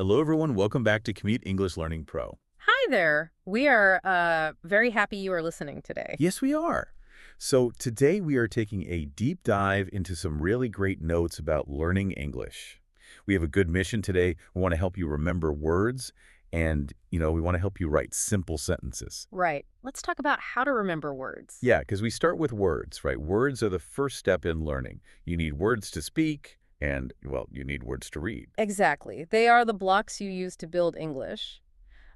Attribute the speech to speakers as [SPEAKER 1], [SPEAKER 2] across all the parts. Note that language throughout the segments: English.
[SPEAKER 1] Hello, everyone. Welcome back to Commute English Learning Pro.
[SPEAKER 2] Hi there. We are very happy you are listening today.
[SPEAKER 1] Yes, we are. So today we are taking a deep dive into some really great notes about learning English. We have a good mission today. We want to help you remember words and, we want to help you write simple sentences.
[SPEAKER 2] Right. Let's talk about how to remember words.
[SPEAKER 1] Yeah, because we start with words, right? Words are the first step in learning. You need words to speak and, well, you need words to read.
[SPEAKER 2] Exactly. They are the blocks you use to build English.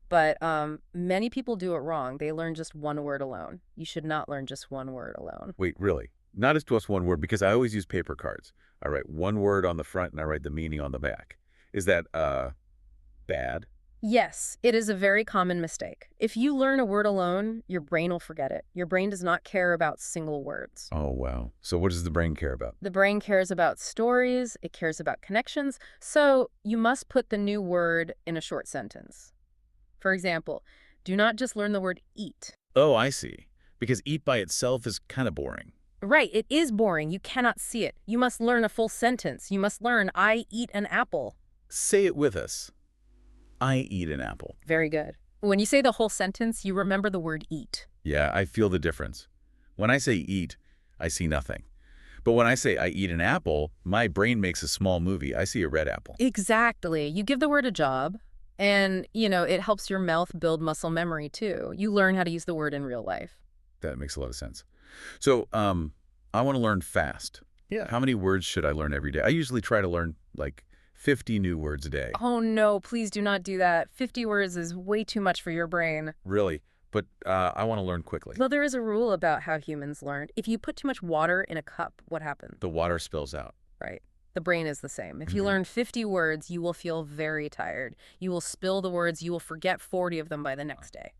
[SPEAKER 2] But many people do it wrong. They learn just one word alone. You should not learn just one word alone.
[SPEAKER 1] Wait, really? Not as just one word, because I always use paper cards. I write one word on the front and I write the meaning on the back. Is that, bad?
[SPEAKER 2] Yes, it is a very common mistake. If you learn a word alone, your brain will forget it. Your brain does not care about single words.
[SPEAKER 1] Oh, wow. So what does the brain care about?
[SPEAKER 2] The brain cares about stories, it cares about connections, so you must put the new word in a short sentence. For example, do not just learn the word eat.
[SPEAKER 1] Oh, I see. Because eat by itself is kind of boring.
[SPEAKER 2] Right, it is boring. You cannot see it. You must learn a full sentence. You must learn, I eat an apple.
[SPEAKER 1] Say it with us. I eat an apple.
[SPEAKER 2] Very good. When you say the whole sentence, you remember the word eat.
[SPEAKER 1] Yeah, I feel the difference. When I say eat, I see nothing. But when I say I eat an apple, my brain makes a small movie. I see a red apple.
[SPEAKER 2] Exactly. You give the word a job, and, it helps your mouth build muscle memory, too. You learn how to use the word in real life.
[SPEAKER 1] That makes a lot of sense. So, I want to learn fast.
[SPEAKER 2] Yeah.
[SPEAKER 1] How many words should I learn every day? I usually try to learn, 50 new words a day.
[SPEAKER 2] Oh, no, please do not do that. 50 words is way too much for your brain.
[SPEAKER 1] Really? But I want to learn quickly.
[SPEAKER 2] Well, there is a rule about how humans learn. If you put too much water in a cup, what happens?
[SPEAKER 1] The water spills out.
[SPEAKER 2] Right. The brain is the same. If you learn 50 words, you will feel very tired. You will spill the words. You will forget 40 of them by the next day.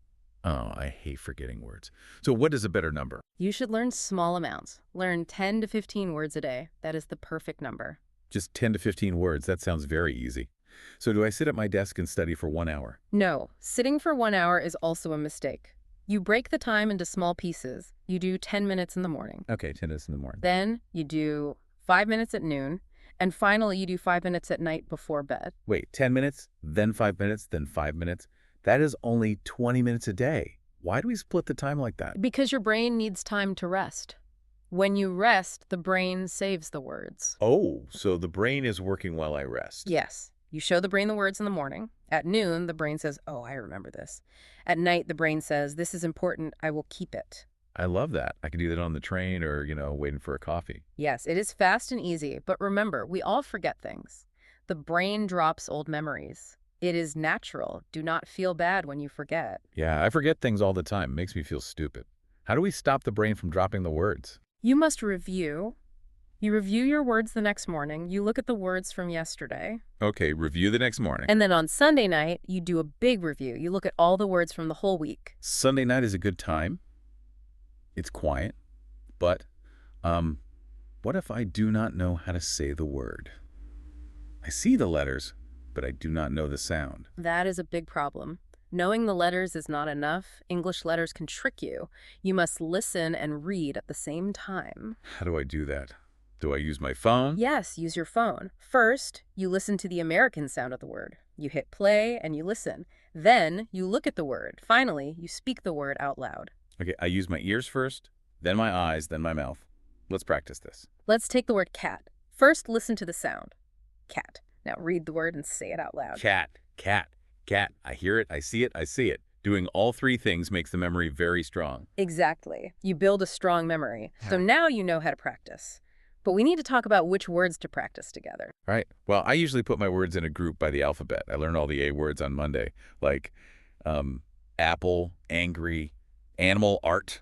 [SPEAKER 1] Oh, I hate forgetting words. So what is a better number?
[SPEAKER 2] You should learn small amounts. Learn 10 to 15 words a day. That is the perfect number.
[SPEAKER 1] Just 10 to 15 words. That sounds very easy. So do I sit at my desk and study for 1 hour?
[SPEAKER 2] No, sitting for 1 hour is also a mistake. You break the time into small pieces. You do 10 minutes in the morning.
[SPEAKER 1] Okay, 10 minutes in the morning.
[SPEAKER 2] Then you do 5 minutes at noon. And finally, you do 5 minutes at night before bed.
[SPEAKER 1] Wait, 10 minutes, then 5 minutes, then 5 minutes? That is only 20 minutes a day. Why do we split the time like that?
[SPEAKER 2] Because your brain needs time to rest. When you rest, the brain saves the words.
[SPEAKER 1] Oh, so the brain is working while I rest.
[SPEAKER 2] Yes. You show the brain the words in the morning. At noon, the brain says, oh, I remember this. At night, the brain says, this is important. I will keep it.
[SPEAKER 1] I love that. I could do that on the train or, waiting for a coffee.
[SPEAKER 2] Yes, it is fast and easy. But remember, we all forget things. The brain drops old memories. It is natural. Do not feel bad when you forget.
[SPEAKER 1] Yeah, I forget things all the time. It makes me feel stupid. How do we stop the brain from dropping the words?
[SPEAKER 2] You must review. You review your words the next morning. You look at the words from yesterday.
[SPEAKER 1] Okay, review the next morning.
[SPEAKER 2] And then on Sunday night, you do a big review. You look at all the words from the whole week.
[SPEAKER 1] Sunday night is a good time. It's quiet. But, what if I do not know how to say the word? I see the letters, but I do not know the sound.
[SPEAKER 2] That is a big problem. Knowing the letters is not enough. English letters can trick you. You must listen and read at the same time.
[SPEAKER 1] How do I do that? Do I use my phone?
[SPEAKER 2] Yes, use your phone. First, you listen to the American sound of the word. You hit play and you listen. Then, you look at the word. Finally, you speak the word out loud.
[SPEAKER 1] Okay, I use my ears first, then my eyes, then my mouth. Let's practice this.
[SPEAKER 2] Let's take the word cat. First, listen to the sound. Cat. Now read the word and say it out loud.
[SPEAKER 1] Cat, cat, cat. I hear it, I see it, I see it. Doing all three things makes the memory very strong.
[SPEAKER 2] Exactly. You build a strong memory. So now you know how to practice. But we need to talk about which words to practice together.
[SPEAKER 1] All right. Well, I usually put my words in a group by the alphabet. I learn all the A words on Monday, like apple, angry, animal, art.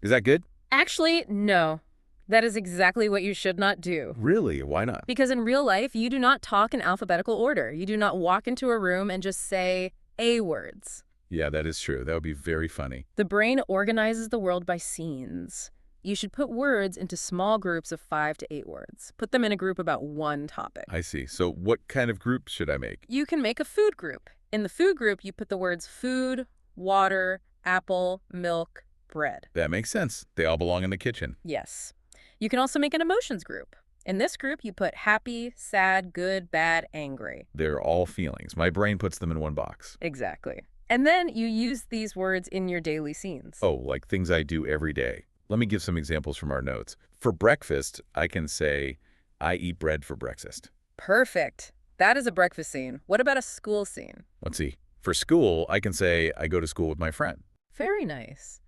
[SPEAKER 1] Is that good?
[SPEAKER 2] Actually, no. That is exactly what you should not do.
[SPEAKER 1] Really? Why not?
[SPEAKER 2] Because in real life, you do not talk in alphabetical order. You do not walk into a room and just say A words.
[SPEAKER 1] Yeah, that is true. That would be very funny.
[SPEAKER 2] The brain organizes the world by scenes. You should put words into small groups of 5 to 8 words. Put them in a group about one topic.
[SPEAKER 1] I see. So what kind of group should I make?
[SPEAKER 2] You can make a food group. In the food group, you put the words food, water, apple, milk, bread.
[SPEAKER 1] That makes sense. They all belong in the kitchen.
[SPEAKER 2] Yes. You can also make an emotions group. In this group, you put happy, sad, good, bad, angry.
[SPEAKER 1] They're all feelings. My brain puts them in one box.
[SPEAKER 2] Exactly. And then you use these words in your daily scenes.
[SPEAKER 1] Oh, like things I do every day. Let me give some examples from our notes. For breakfast, I can say, I eat bread for breakfast.
[SPEAKER 2] Perfect. That is a breakfast scene. What about a school scene?
[SPEAKER 1] Let's see. For school, I can say, I go to school with my friend.
[SPEAKER 2] Very nice.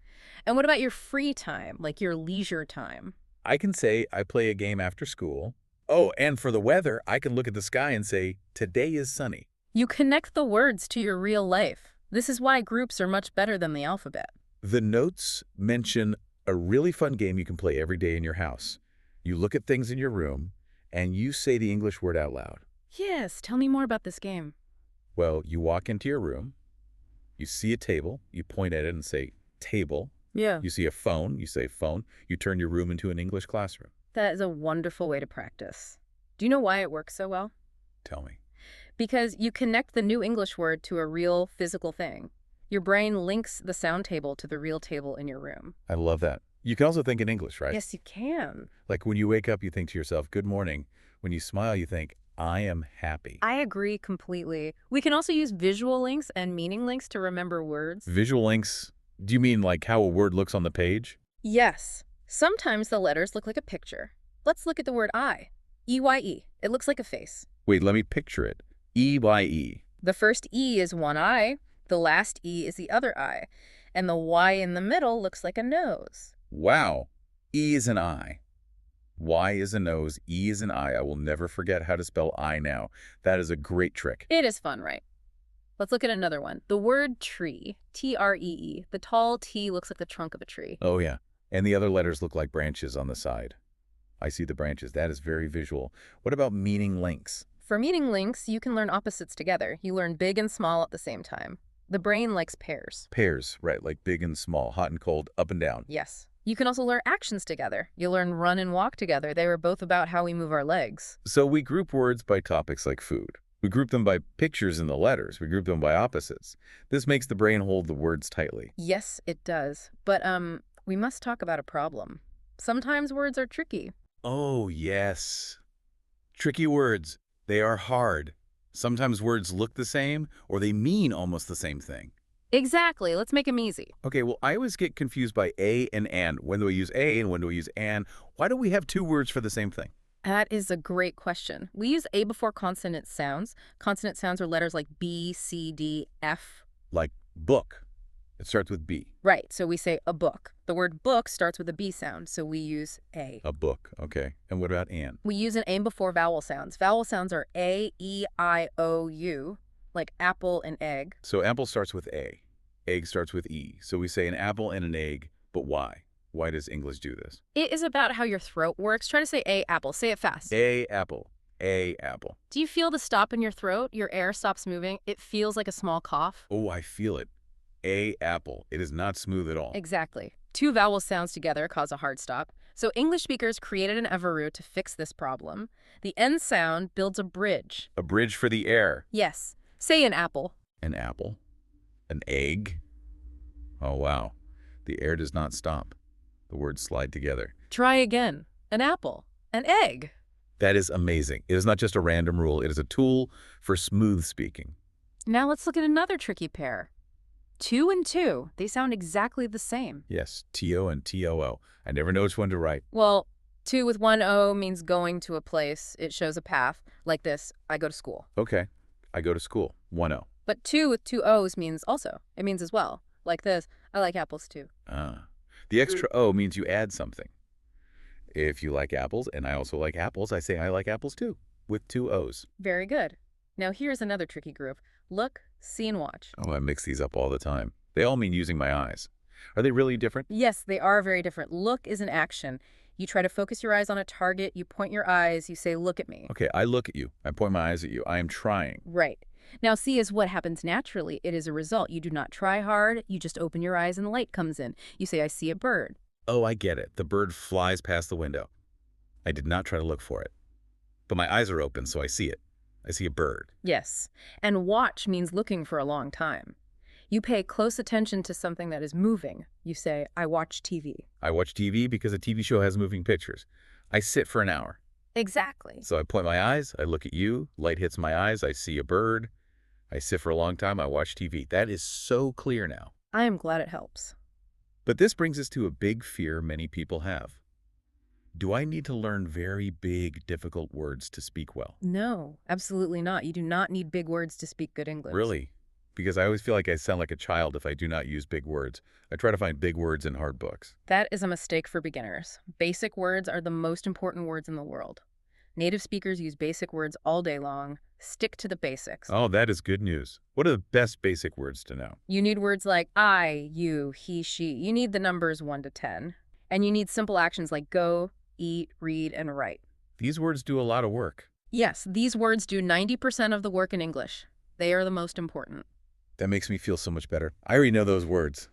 [SPEAKER 2] And what about your free time, like your leisure time?
[SPEAKER 1] I can say, I play a game after school. Oh, and for the weather, I can look at the sky and say, today is sunny.
[SPEAKER 2] You connect the words to your real life. This is why groups are much better than the alphabet.
[SPEAKER 1] The notes mention a really fun game you can play every day in your house. You look at things in your room, and you say the English word out loud.
[SPEAKER 2] Yes, tell me more about this game.
[SPEAKER 1] Well, you walk into your room, you see a table, you point at it and say, table.
[SPEAKER 2] Yeah.
[SPEAKER 1] You see a phone, you say phone. You turn your room into an English classroom.
[SPEAKER 2] That is a wonderful way to practice. Do you know why it works so well?
[SPEAKER 1] Tell me.
[SPEAKER 2] Because you connect the new English word to a real physical thing. Your brain links the sound table to the real table in your room.
[SPEAKER 1] I love that. You can also think in English, right?
[SPEAKER 2] Yes, you can.
[SPEAKER 1] Like when you wake up, you think to yourself, good morning. When you smile, you think, I am happy.
[SPEAKER 2] I agree completely. We can also use visual links and meaning links to remember words.
[SPEAKER 1] Visual links, do you mean like how a word looks on the page?
[SPEAKER 2] Yes. Sometimes the letters look like a picture. Let's look at the word I. E-Y-E. It looks like a face.
[SPEAKER 1] Wait, let me picture it. E-Y-E.
[SPEAKER 2] The first E is one eye, the last E is the other eye, and the Y in the middle looks like a nose.
[SPEAKER 1] Wow. E is an I. Y is a nose. E is an I. I will never forget how to spell I now. That is a great trick.
[SPEAKER 2] It is fun, right? Let's look at another one. The word tree, T-R-E-E. The tall T looks like the trunk of a tree.
[SPEAKER 1] Oh, yeah. And the other letters look like branches on the side. I see the branches. That is very visual. What about meaning links?
[SPEAKER 2] For meaning links, you can learn opposites together. You learn big and small at the same time. The brain likes pairs.
[SPEAKER 1] Pairs, right, like big and small, hot and cold, up and down.
[SPEAKER 2] Yes. You can also learn actions together. You learn run and walk together. They were both about how we move our legs.
[SPEAKER 1] So we group words by topics like food. We group them by pictures in the letters. We group them by opposites. This makes the brain hold the words tightly.
[SPEAKER 2] Yes, it does. But, we must talk about a problem. Sometimes words are tricky.
[SPEAKER 1] Oh, yes. Tricky words. They are hard. Sometimes words look the same, or they mean almost the same thing.
[SPEAKER 2] Exactly. Let's make them easy.
[SPEAKER 1] Okay, well, I always get confused by a and an. When do I use a and when do I use an? Why do we have two words for the same thing?
[SPEAKER 2] That is a great question. We use A before consonant sounds. Consonant sounds are letters like B, C, D, F.
[SPEAKER 1] Like book. It starts with B.
[SPEAKER 2] Right, so we say a book. The word book starts with a B sound, so we use A.
[SPEAKER 1] A book, okay. And what about an?
[SPEAKER 2] We use an A before vowel sounds. Vowel sounds are A, E, I, O, U, like apple and egg.
[SPEAKER 1] So apple starts with A. Egg starts with E. So we say an apple and an egg, but why? Why does English do this?
[SPEAKER 2] It is about how your throat works. Try to say A, apple. Say it fast.
[SPEAKER 1] A apple. A apple.
[SPEAKER 2] Do you feel the stop in your throat? Your air stops moving. It feels like a small cough.
[SPEAKER 1] Oh, I feel it. A apple. It is not smooth at all.
[SPEAKER 2] Exactly. Two vowel sounds together cause a hard stop. So English speakers created an Everroot to fix this problem. The N sound builds a bridge.
[SPEAKER 1] A bridge for the air.
[SPEAKER 2] Yes. Say an apple.
[SPEAKER 1] An apple. An egg. Oh, wow. The air does not stop. The words slide together.
[SPEAKER 2] Try again. An apple. An egg.
[SPEAKER 1] That is amazing. It is not just a random rule. It is a tool for smooth speaking.
[SPEAKER 2] Now let's look at another tricky pair. Two and two. They sound exactly the same.
[SPEAKER 1] Yes, T-O and T-O-O. I never know which one to write.
[SPEAKER 2] Well, two with one O means going to a place. It shows a path. Like this, I go to school.
[SPEAKER 1] Okay. I go to school. 1-O.
[SPEAKER 2] But two with two O's means also. It means as well. Like this, I like apples too.
[SPEAKER 1] Ah. The extra O means you add something. If you like apples and I also like apples, I say I like apples too, with two O's.
[SPEAKER 2] Very good. Now here's another tricky group. Look, see, and watch.
[SPEAKER 1] Oh, I mix these up all the time. They all mean using my eyes. Are they really different?
[SPEAKER 2] Yes, they are very different. Look is an action. You try to focus your eyes on a target. You point your eyes. You say, look at me.
[SPEAKER 1] Okay, I look at you. I point my eyes at you. I am trying.
[SPEAKER 2] Right. Now, see is what happens naturally. It is a result. You do not try hard. You just open your eyes and the light comes in. You say, I see a bird.
[SPEAKER 1] Oh, I get it. The bird flies past the window. I did not try to look for it. But my eyes are open, so I see it. I see a bird.
[SPEAKER 2] Yes. And watch means looking for a long time. You pay close attention to something that is moving. You say, I watch TV.
[SPEAKER 1] I watch TV because a TV show has moving pictures. I sit for an hour.
[SPEAKER 2] Exactly.
[SPEAKER 1] So I point my eyes, I look at you, light hits my eyes, I see a bird, I sit for a long time, I watch TV. That is so clear now.
[SPEAKER 2] I am glad it helps.
[SPEAKER 1] But this brings us to a big fear many people have. Do I need to learn very big, difficult words to speak well?
[SPEAKER 2] No, absolutely not. You do not need big words to speak good English.
[SPEAKER 1] Really? Because I always feel like I sound like a child if I do not use big words. I try to find big words in hard books.
[SPEAKER 2] That is a mistake for beginners. Basic words are the most important words in the world. Native speakers use basic words all day long. Stick to the basics.
[SPEAKER 1] Oh, that is good news. What are the best basic words to know?
[SPEAKER 2] You need words like I, you, he, she. You need the numbers 1 to 10. And you need simple actions like go, eat, read, and write.
[SPEAKER 1] These words do a lot of work.
[SPEAKER 2] Yes, these words do 90% of the work in English. They are the most important.
[SPEAKER 1] That makes me feel so much better. I already know those words.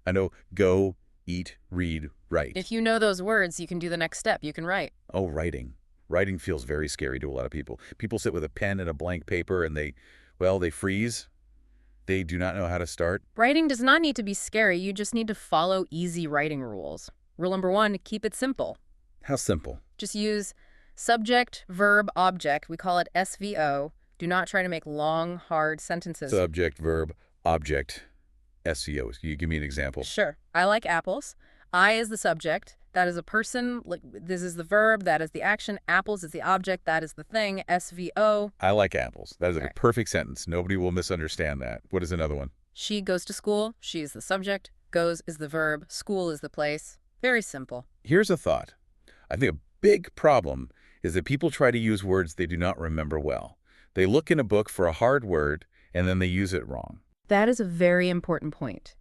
[SPEAKER 1] I know go, eat, read, write.
[SPEAKER 2] If you know those words, you can do the next step. You can write.
[SPEAKER 1] Oh, writing. Writing feels very scary to a lot of people. People sit with a pen and a blank paper and they freeze. They do not know how to start.
[SPEAKER 2] Writing does not need to be scary. You just need to follow easy writing rules. Rule number 1, keep it simple.
[SPEAKER 1] How simple?
[SPEAKER 2] Just use subject, verb, object. We call it SVO. Do not try to make long, hard sentences.
[SPEAKER 1] Subject, verb, object, SVO. Can you give me an example?
[SPEAKER 2] Sure. I like apples. I is the subject. That is a person. This is the verb. That is the action. Apples is the object. That is the thing. SVO.
[SPEAKER 1] I like apples. That is like
[SPEAKER 2] Right.
[SPEAKER 1] a perfect sentence. Nobody will misunderstand that. What is another one?
[SPEAKER 2] She goes to school. She is the subject. Goes is the verb. School is the place. Very simple.
[SPEAKER 1] Here's a thought. I think a big problem is that people try to use words they do not remember well. They look in a book for a hard word, and then they use it wrong.
[SPEAKER 2] That is a very important point.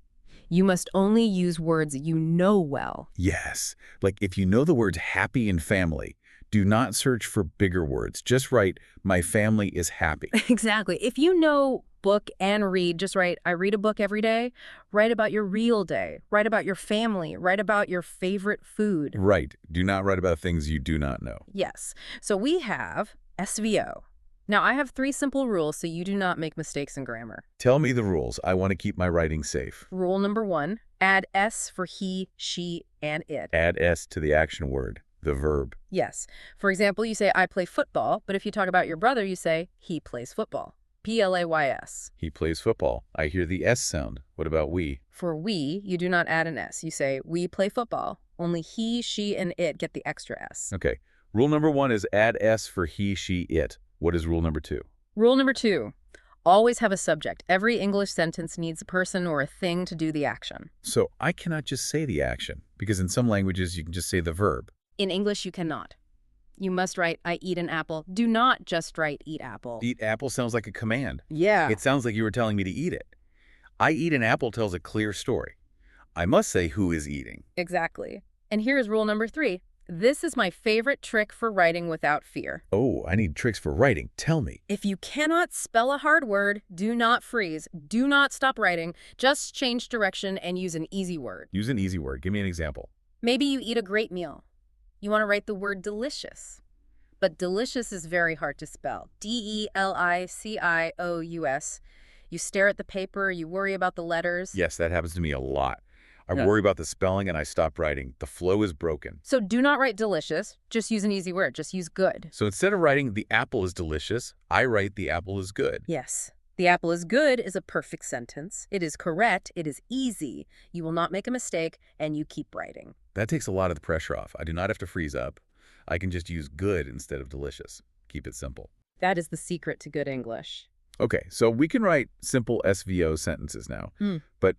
[SPEAKER 2] You must only use words you know well.
[SPEAKER 1] Yes. Like if you know the words happy and family, do not search for bigger words. Just write, my family is happy.
[SPEAKER 2] Exactly. If you know book and read, just write, I read a book every day. Write about your real day. Write about your family. Write about your favorite food.
[SPEAKER 1] Right. Do not write about things you do not know.
[SPEAKER 2] Yes. So we have SVO. Now, I have 3 simple rules so you do not make mistakes in grammar.
[SPEAKER 1] Tell me the rules. I want to keep my writing safe.
[SPEAKER 2] Rule number 1, add S for he, she, and it.
[SPEAKER 1] Add S to the action word, the verb.
[SPEAKER 2] Yes. For example, you say, I play football, but if you talk about your brother, you say, he plays football. P-L-A-Y-S.
[SPEAKER 1] He plays football. I hear the S sound. What about we?
[SPEAKER 2] For we, you do not add an S. You say, we play football. Only he, she, and it get the extra S.
[SPEAKER 1] Okay. Rule number 1 is add S for he, she, it. What is rule number 2?
[SPEAKER 2] Rule number 2, always have a subject. Every English sentence needs a person or a thing to do the action.
[SPEAKER 1] So I cannot just say the action, because in some languages you can just say the verb.
[SPEAKER 2] In English, you cannot. You must write, I eat an apple. Do not just write, eat apple.
[SPEAKER 1] Eat apple sounds like a command.
[SPEAKER 2] Yeah.
[SPEAKER 1] It sounds like you were telling me to eat it. I eat an apple tells a clear story. I must say who is eating.
[SPEAKER 2] Exactly. And here is rule number 3. This is my favorite trick for writing without fear.
[SPEAKER 1] Oh, I need tricks for writing. Tell me.
[SPEAKER 2] If you cannot spell a hard word, do not freeze. Do not stop writing. Just change direction and use an easy word.
[SPEAKER 1] Use an easy word. Give me an example.
[SPEAKER 2] Maybe you eat a great meal. You want to write the word delicious. But delicious is very hard to spell. D-E-L-I-C-I-O-U-S. You stare at the paper, you worry about the letters.
[SPEAKER 1] Yes, that happens to me a lot. I
[SPEAKER 2] Yeah.
[SPEAKER 1] worry about the spelling and I stop writing. The flow is broken.
[SPEAKER 2] So do not write delicious. Just use an easy word. Just use good.
[SPEAKER 1] So instead of writing the apple is delicious, I write the apple is good.
[SPEAKER 2] Yes. The apple is good is a perfect sentence. It is correct. It is easy. You will not make a mistake, and you keep writing.
[SPEAKER 1] That takes a lot of the pressure off. I do not have to freeze up. I can just use good instead of delicious. Keep it simple.
[SPEAKER 2] That is the secret to good English.
[SPEAKER 1] Okay, so we can write simple SVO sentences now. But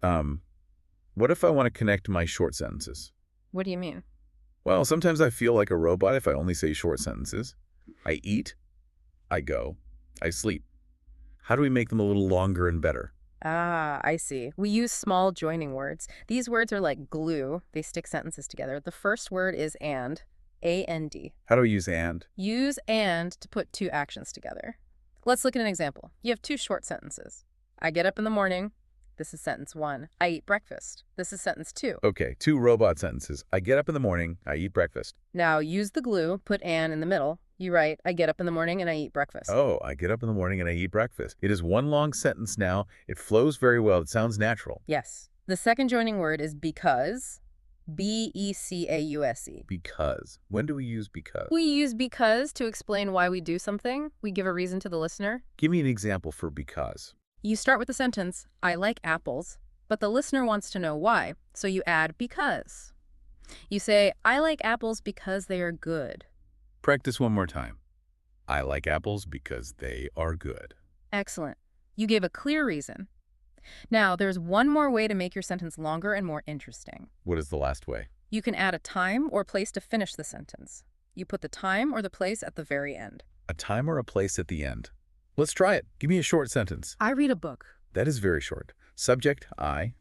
[SPEAKER 1] what if I want to connect my short sentences?
[SPEAKER 2] What do you mean?
[SPEAKER 1] Well, sometimes I feel like a robot if I only say short sentences. I eat, I go, I sleep. How do we make them a little longer and better?
[SPEAKER 2] Ah, I see. We use small joining words. These words are like glue. They stick sentences together. The first word is and, A-N-D.
[SPEAKER 1] How do I use and?
[SPEAKER 2] Use and to put 2 actions together. Let's look at an example. You have 2 short sentences. I get up in the morning. This is sentence 1. I eat breakfast. This is sentence 2.
[SPEAKER 1] Okay, 2 robot sentences. I get up in the morning, I eat breakfast.
[SPEAKER 2] Now use the glue, put and in the middle. You write, I get up in the morning and I eat breakfast.
[SPEAKER 1] Oh, I get up in the morning and I eat breakfast. It is one long sentence now. It flows very well. It sounds natural.
[SPEAKER 2] Yes. The second joining word is because. B-E-C-A-U-S-E.
[SPEAKER 1] Because. When do we use because?
[SPEAKER 2] We use because to explain why we do something. We give a reason to the listener.
[SPEAKER 1] Give me an example for because.
[SPEAKER 2] You start with the sentence, I like apples, but the listener wants to know why, so you add because. You say, I like apples because they are good.
[SPEAKER 1] Practice one more time. I like apples because they are good.
[SPEAKER 2] Excellent. You gave a clear reason. Now, there's one more way to make your sentence longer and more interesting.
[SPEAKER 1] What is the last way?
[SPEAKER 2] You can add a time or place to finish the sentence. You put the time or the place at the very end.
[SPEAKER 1] A time or a place at the end. Let's try it. Give me a short sentence.
[SPEAKER 2] I read a book.
[SPEAKER 1] That is very short. Subject, I.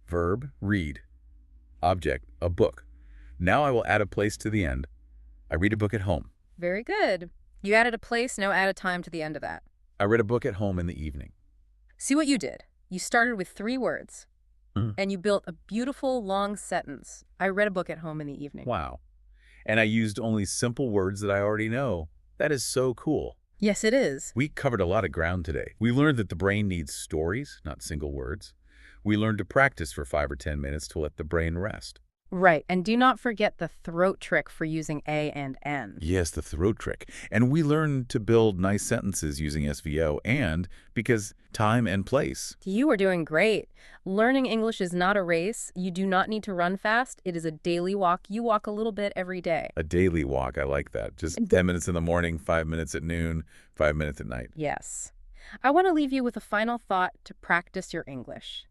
[SPEAKER 1] Verb, read. Object, a book. Now I will add a place to the end. I read a book at home.
[SPEAKER 2] Very good. You added a place, now add a time to the end of that.
[SPEAKER 1] I read a book at home in the evening.
[SPEAKER 2] See what you did? You started with 3 words, and you built a beautiful, long sentence. I read a book at home in the evening.
[SPEAKER 1] Wow. And I used only simple words that I already know. That is so cool.
[SPEAKER 2] Yes, it is.
[SPEAKER 1] We covered a lot of ground today. We learned that the brain needs stories, not single words. We learned to practice for 5 or 10 minutes to let the brain rest.
[SPEAKER 2] Right, and do not forget the throat trick for using A and N.
[SPEAKER 1] Yes, the throat trick. And we learned to build nice sentences using SVO and because time and place.
[SPEAKER 2] You are doing great. Learning English is not a race. You do not need to run fast. It is a daily walk. You walk a little bit every day.
[SPEAKER 1] A daily walk, I like that. Just 10 minutes in the morning, 5 minutes at noon, 5 minutes at night.
[SPEAKER 2] Yes. I want to leave you with a final thought to practice your English.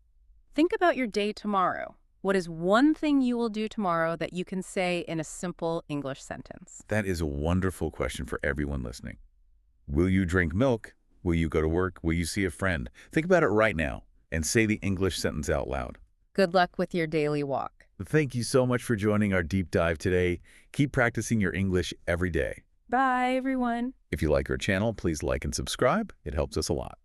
[SPEAKER 2] Think about your day tomorrow. What is one thing you will do tomorrow that you can say in a simple English sentence?
[SPEAKER 1] That is a wonderful question for everyone listening. Will you drink milk? Will you go to work? Will you see a friend? Think about it right now and say the English sentence out loud.
[SPEAKER 2] Good luck with your daily walk.
[SPEAKER 1] Thank you so much for joining our deep dive today. Keep practicing your English every day.
[SPEAKER 2] Bye, everyone.
[SPEAKER 1] If you like our channel, please like and subscribe. It helps us a lot.